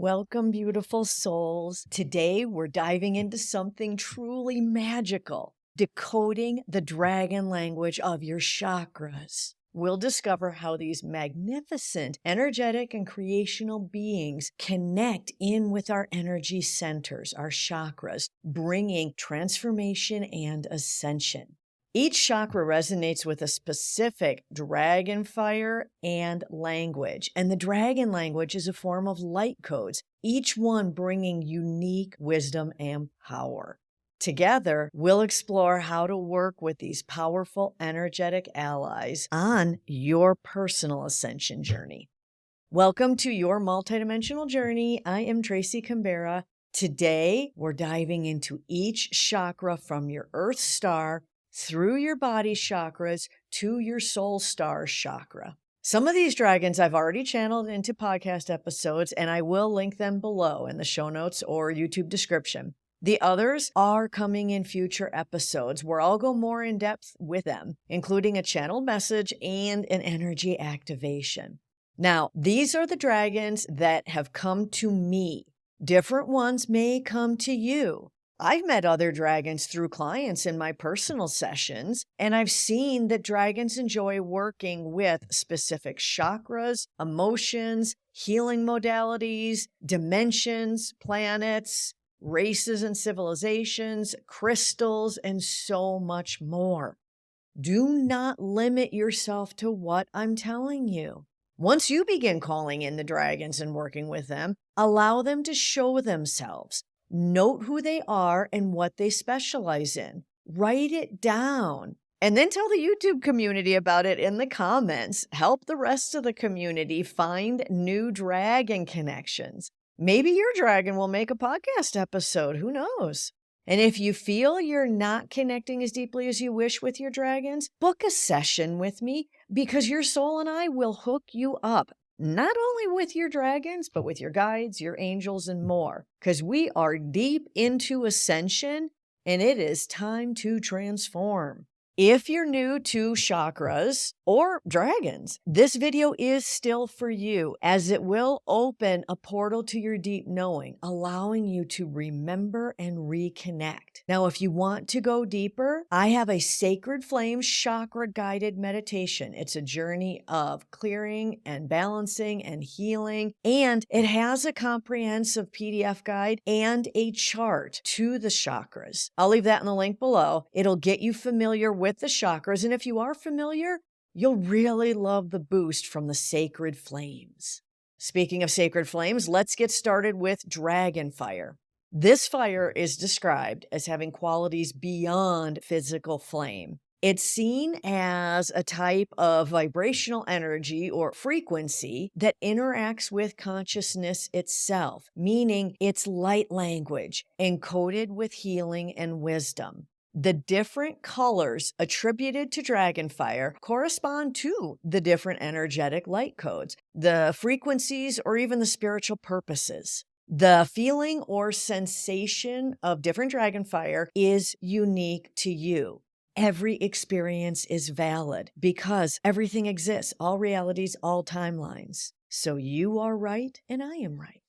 Welcome, beautiful souls. Today, we're diving into something truly magical, decoding the dragon language of your chakras. We'll discover how these magnificent, energetic, and creational beings connect in with our energy centers, our chakras, bringing transformation and ascension. Each chakra resonates with a specific dragon fire and language, and the dragon language is a form of light codes, each one bringing unique wisdom and power. Together, we'll explore how to work with these powerful energetic allies on your personal ascension journey. Welcome to your multidimensional journey. I am Tracy Canberra. Today, we're diving into each chakra from your Earth star through your body chakras to your Soul Star Chakra. Some of these dragons I've already channeled into podcast episodes, and I will link them below in the show notes or YouTube description. The others are coming in future episodes where I'll go more in depth with them, including a channeled message and an energy activation. Now, these are the dragons that have come to me. Different ones may come to you. I've met other dragons through clients in my personal sessions, and I've seen that dragons enjoy working with specific chakras, emotions, healing modalities, dimensions, planets, races and civilizations, crystals, and so much more. Do not limit yourself to what I'm telling you. Once you begin calling in the dragons and working with them, allow them to show themselves. Note who they are and what they specialize in. Write it down. And then tell the YouTube community about it in the comments. Help the rest of the community find new dragon connections. Maybe your dragon will make a podcast episode. Who knows? And if you feel you're not connecting as deeply as you wish with your dragons, book a session with me because your soul and I will hook you up. Not only with your dragons, but with your guides, your angels, and more. Because we are deep into ascension, and it is time to transform. If you're new to chakras or dragons, this video is still for you, as it will open a portal to your deep knowing, allowing you to remember and reconnect. Now, if you want to go deeper, I have a Sacred Flames chakra guided meditation. It's a journey of clearing and balancing and healing, and it has a comprehensive PDF guide and a chart to the chakras. I'll leave that in the link below. It'll get you familiar with the chakras, and if you are familiar, you'll really love the boost from the sacred flames. Speaking of sacred flames, let's get started with dragon fire. This fire is described as having qualities beyond physical flame. It's seen as a type of vibrational energy or frequency that interacts with consciousness itself, meaning it's light language encoded with healing and wisdom. The different colors attributed to dragon fire correspond to the different energetic light codes, the frequencies, or even the spiritual purposes. The feeling or sensation of different dragon fire is unique to you. Every experience is valid because everything exists, all realities, all timelines. So you are right and I am right.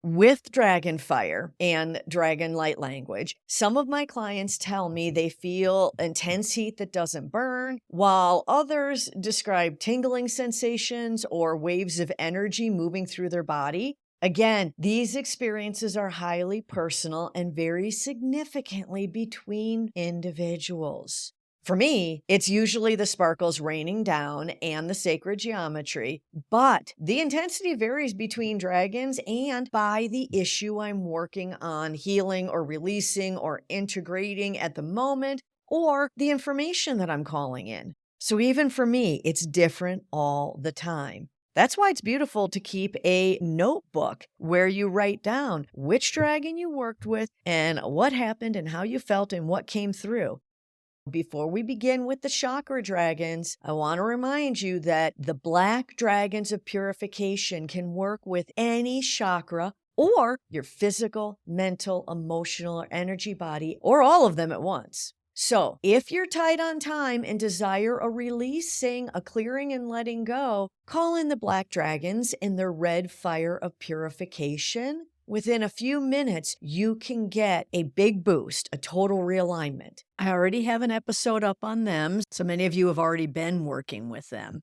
With dragon fire and dragon light language, some of my clients tell me they feel intense heat that doesn't burn, while others describe tingling sensations or waves of energy moving through their body. Again, these experiences are highly personal and vary significantly between individuals. For me, it's usually the sparkles raining down and the sacred geometry, but the intensity varies between dragons and by the issue I'm working on healing or releasing or integrating at the moment, or the information that I'm calling in. So even for me, it's different all the time. That's why it's beautiful to keep a notebook where you write down which dragon you worked with and what happened and how you felt and what came through. Before we begin with the chakra dragons, I want to remind you that the black dragons of purification can work with any chakra or your physical, mental, emotional, or energy body, or all of them at once. So, if you're tight on time and desire a releasing, a clearing and letting go, call in the black dragons in their red fire of purification. Within a few minutes, you can get a big boost, a total realignment. I already have an episode up on them, so many of you have already been working with them.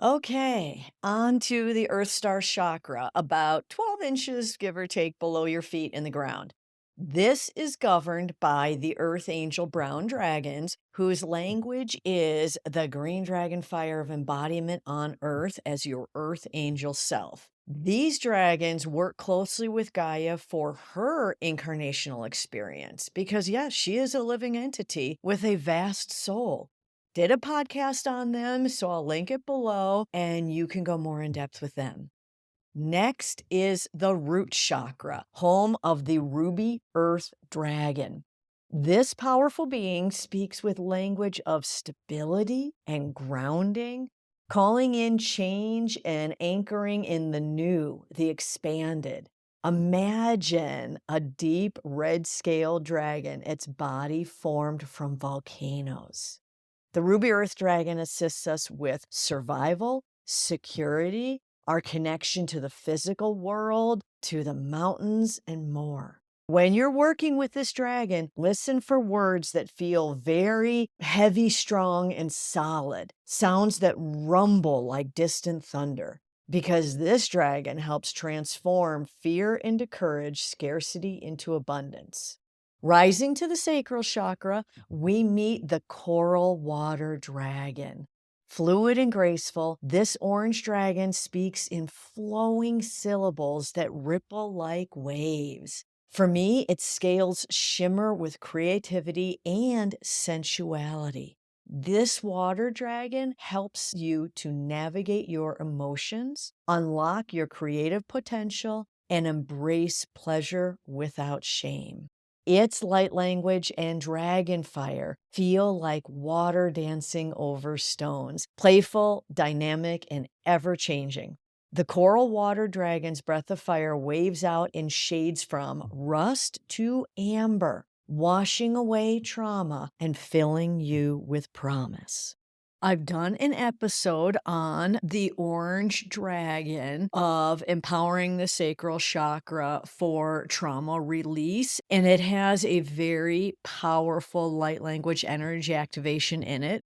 Okay, on to the Earth Star Chakra, about 12 inches, give or take, below your feet in the ground. This is governed by the Earth Angel Brown Dragons, whose language is the green dragon fire of embodiment on Earth as your Earth Angel self. These dragons work closely with Gaia for her incarnational experience because, yes, she is a living entity with a vast soul. Did a podcast on them, so I'll link it below and you can go more in depth with them. Next is the root chakra, home of the ruby earth dragon. This powerful being speaks with language of stability and grounding, calling in change and anchoring in the new, the expanded. Imagine a deep red scale dragon, its body formed from volcanoes. The ruby earth dragon assists us with survival, security, our connection to the physical world, to the mountains, and more. When you're working with this dragon, listen for words that feel very heavy, strong, and solid, sounds that rumble like distant thunder, because this dragon helps transform fear into courage, scarcity into abundance. Rising to the sacral chakra, we meet the coral water dragon. Fluid and graceful, this orange dragon speaks in flowing syllables that ripple like waves. For me, its scales shimmer with creativity and sensuality. This water dragon helps you to navigate your emotions, unlock your creative potential, and embrace pleasure without shame. Its light language and dragon fire feel like water dancing over stones, playful, dynamic, and ever-changing. The coral water dragon's breath of fire waves out in shades from rust to amber, washing away trauma and filling you with promise. I've done an episode on the orange dragon of empowering the sacral chakra for trauma release, and it has a very powerful light language energy activation in it.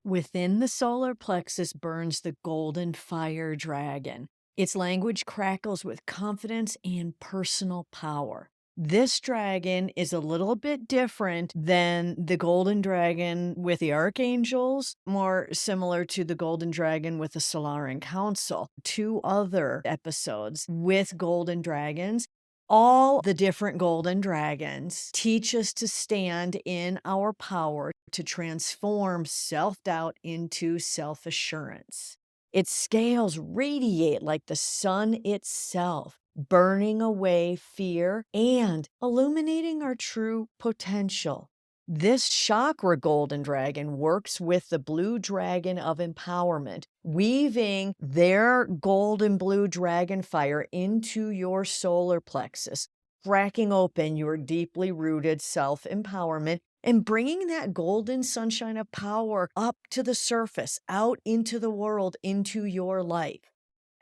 Within the solar plexus burns the golden fire dragon. Its language crackles with confidence and personal power. This dragon is a little bit different than the golden dragon with the archangels, more similar to the golden dragon with the Solarian Council. 2 other episodes with golden dragons. All the different golden dragons teach us to stand in our power to transform self-doubt into self-assurance. Its scales radiate like the sun itself, burning away fear and illuminating our true potential. This chakra golden dragon works with the blue dragon of empowerment, weaving their golden blue dragon fire into your solar plexus, cracking open your deeply rooted self-empowerment and bringing that golden sunshine of power up to the surface, out into the world, into your life.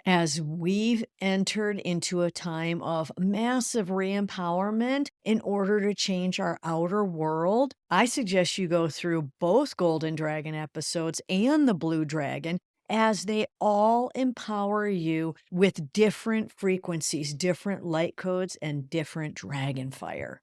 As we've entered into a time of massive re-empowerment in order to change our outer world, I suggest you go through both Golden Dragon episodes and the Blue Dragon, as they all empower you with different frequencies, different light codes, and different dragon fire.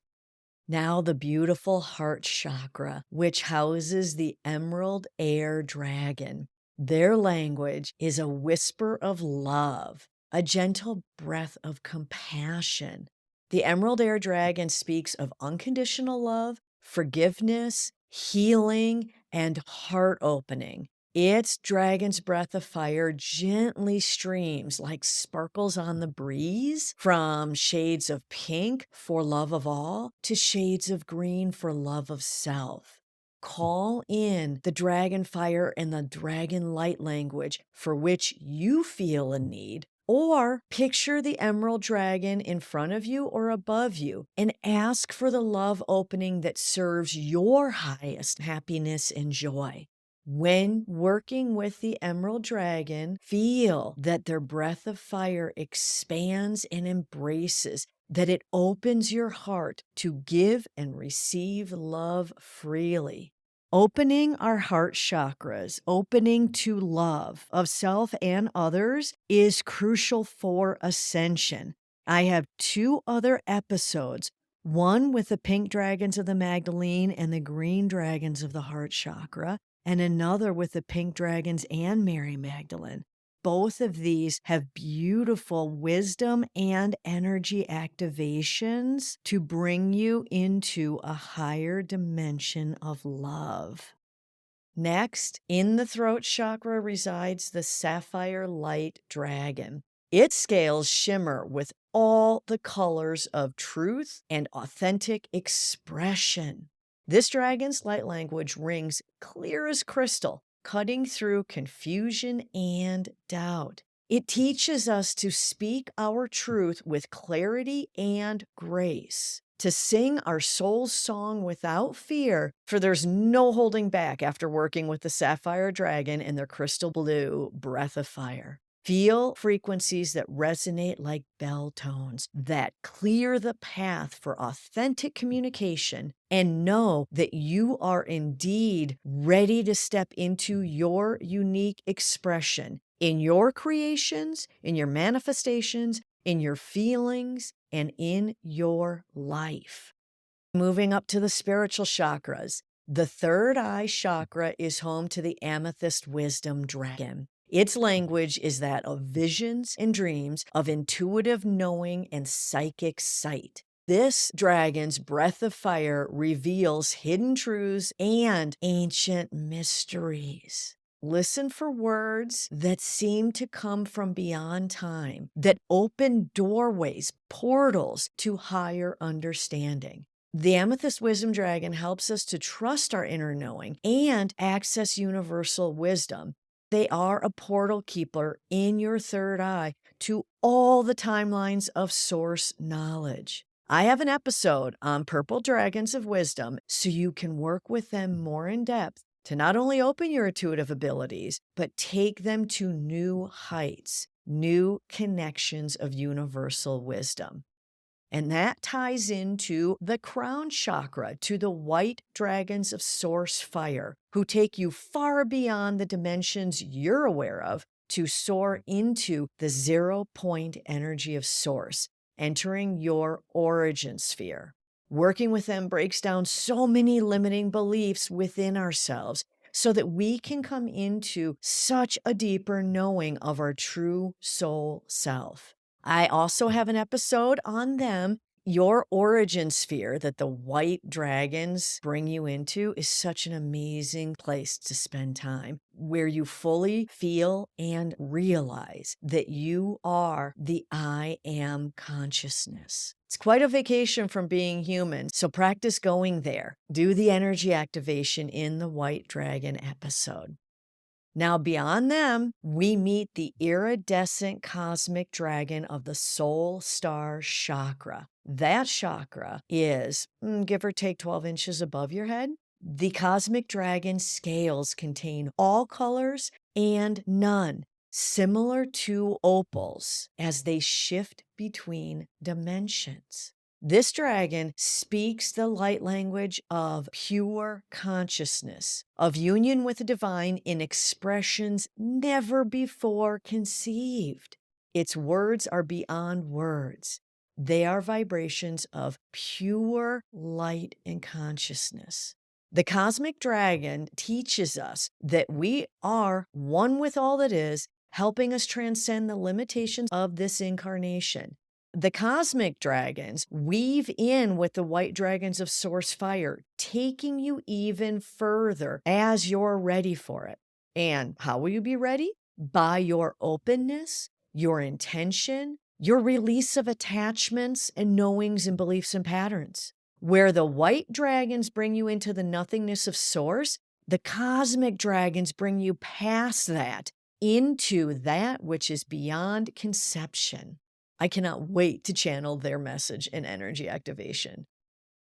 Now the beautiful heart chakra, which houses the emerald air dragon. Their language is a whisper of love, a gentle breath of compassion. The emerald air dragon speaks of unconditional love, forgiveness, healing, and heart opening. Its dragon's breath of fire gently streams like sparkles on the breeze, from shades of pink for love of all to shades of green for love of self. Call in the dragon fire and the dragon light language for which you feel a need, Or picture the emerald dragon in front of you or above you and ask for the love opening that serves your highest happiness and joy. When working with the emerald dragon, feel that their breath of fire expands and embraces, that it opens your heart to give and receive love freely. Opening our heart chakras, opening to love of self and others is crucial for ascension. I have 2 other episodes, one with the pink dragons of the Magdalene and the green dragons of the heart chakra, and another with the pink dragons and Mary Magdalene. Both of these have beautiful wisdom and energy activations to bring you into a higher dimension of love. Next, in the throat chakra resides the sapphire light dragon. Its scales shimmer with all the colors of truth and authentic expression. This dragon's light language rings clear as crystal, cutting through confusion and doubt. It teaches us to speak our truth with clarity and grace, to sing our soul's song without fear, for there's no holding back after working with the sapphire dragon and their crystal blue breath of fire. Feel frequencies that resonate like bell tones, that clear the path for authentic communication, and know that you are indeed ready to step into your unique expression in your creations, in your manifestations, in your feelings, and in your life. Moving up to the spiritual chakras, the third eye chakra is home to the amethyst wisdom dragon. Its language is that of visions and dreams, of intuitive knowing and psychic sight. This dragon's breath of fire reveals hidden truths and ancient mysteries. Listen for words that seem to come from beyond time, that open doorways, portals to higher understanding. The Amethyst Wisdom Dragon helps us to trust our inner knowing and access universal wisdom. They are a portal keeper in your third eye to all the timelines of source knowledge. I have an episode on purple dragons of wisdom so you can work with them more in depth to not only open your intuitive abilities, but take them to new heights, new connections of universal wisdom. And that ties into the crown chakra, to the white dragons of source fire, who take you far beyond the dimensions you're aware of to soar into the 0 point energy of source, entering your origin sphere. Working with them breaks down so many limiting beliefs within ourselves so that we can come into such a deeper knowing of our true soul self. I also have an episode on them. Your origin sphere that the white dragons bring you into is such an amazing place to spend time, where you fully feel and realize that you are the I am consciousness. It's quite a vacation from being human, so practice going there. Do the energy activation in the white dragon episode. Now, beyond them, we meet the iridescent cosmic dragon of the Soul Star Chakra. That chakra is, give or take 12 inches above your head. The cosmic dragon scales contain all colors and none, similar to opals as they shift between dimensions. This dragon speaks the light language of pure consciousness, of union with the divine in expressions never before conceived. Its words are beyond words. They are vibrations of pure light and consciousness. The cosmic dragon teaches us that we are one with all that is, helping us transcend the limitations of this incarnation. The cosmic dragons weave in with the white dragons of source fire, taking you even further as you're ready for it. And how will you be ready? By your openness, your intention, your release of attachments and knowings and beliefs and patterns. Where the white dragons bring you into the nothingness of source, the cosmic dragons bring you past that into that which is beyond conception. I cannot wait to channel their message and energy activation.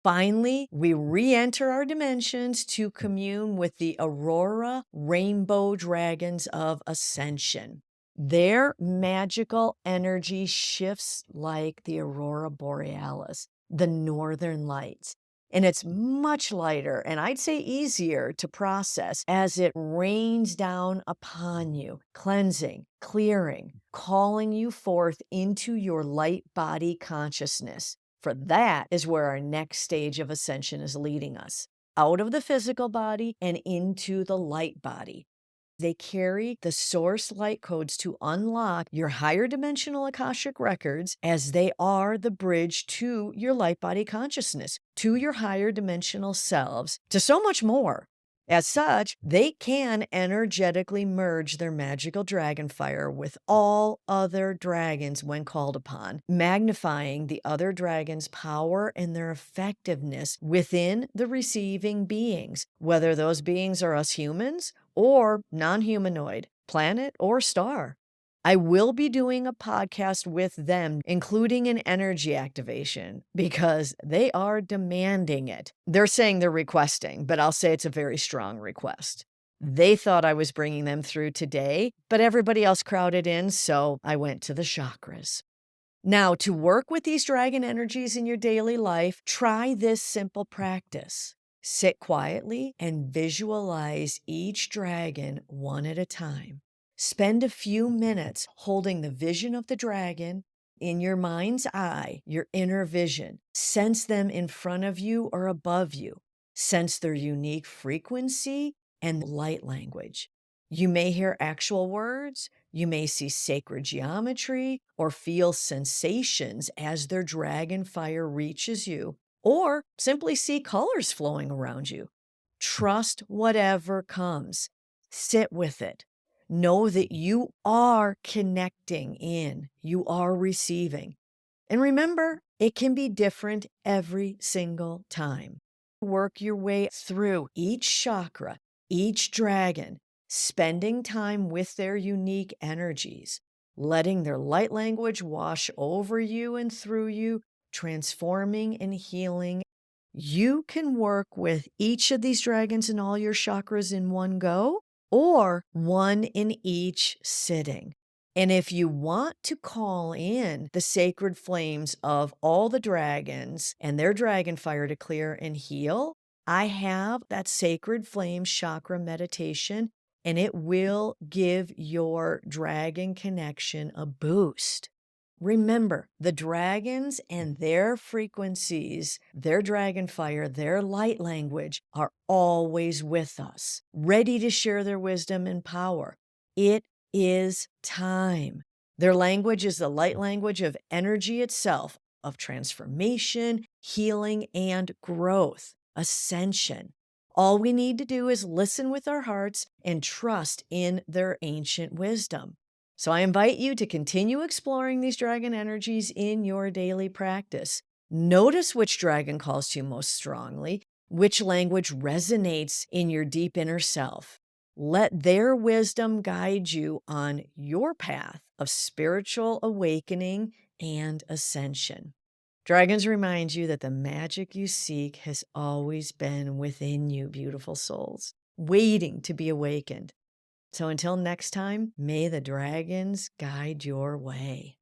Finally, we re-enter our dimensions to commune with the Aurora rainbow dragons of Ascension. Their magical energy shifts like the Aurora borealis, the northern lights. And it's much lighter and I'd say easier to process as it rains down upon you, cleansing, clearing, calling you forth into your light body consciousness. For that is where our next stage of ascension is leading us, out of the physical body and into the light body. They carry the source light codes to unlock your higher dimensional Akashic records, as they are the bridge to your light body consciousness, to your higher dimensional selves, to so much more. As such, they can energetically merge their magical dragon fire with all other dragons when called upon, magnifying the other dragons' power and their effectiveness within the receiving beings, whether those beings are us humans or non-humanoid, planet or star. I will be doing a podcast with them, including an energy activation, because they are demanding it. They're saying they're requesting, but I'll say it's a very strong request. They thought I was bringing them through today, but everybody else crowded in, so I went to the chakras. Now, to work with these dragon energies in your daily life, try this simple practice. Sit quietly and visualize each dragon one at a time. Spend a few minutes holding the vision of the dragon in your mind's eye, your inner vision. Sense them in front of you or above you. Sense their unique frequency and light language. You may hear actual words, you may see sacred geometry, or feel sensations as their dragon fire reaches you, or simply see colors flowing around you. Trust whatever comes. Sit with it. Know that you are connecting in, you are receiving. And remember, it can be different every single time. Work your way through each chakra, each dragon, spending time with their unique energies, letting their light language wash over you and through you, transforming and healing. You can work with each of these dragons and all your chakras in one go, or one in each sitting. And if you want to call in the sacred flames of all the dragons and their dragon fire to clear and heal, I have that sacred flame chakra meditation, and it will give your dragon connection a boost. Remember, the dragons and their frequencies, their dragon fire, their light language are always with us, ready to share their wisdom and power. It is time. Their language is the light language of energy itself, of transformation, healing, and growth, ascension. All we need to do is listen with our hearts and trust in their ancient wisdom. So I invite you to continue exploring these dragon energies in your daily practice. Notice which dragon calls to you most strongly, which language resonates in your deep inner self. Let their wisdom guide you on your path of spiritual awakening and ascension. Dragons remind you that the magic you seek has always been within you, beautiful souls, waiting to be awakened. So until next time, may the dragons guide your way.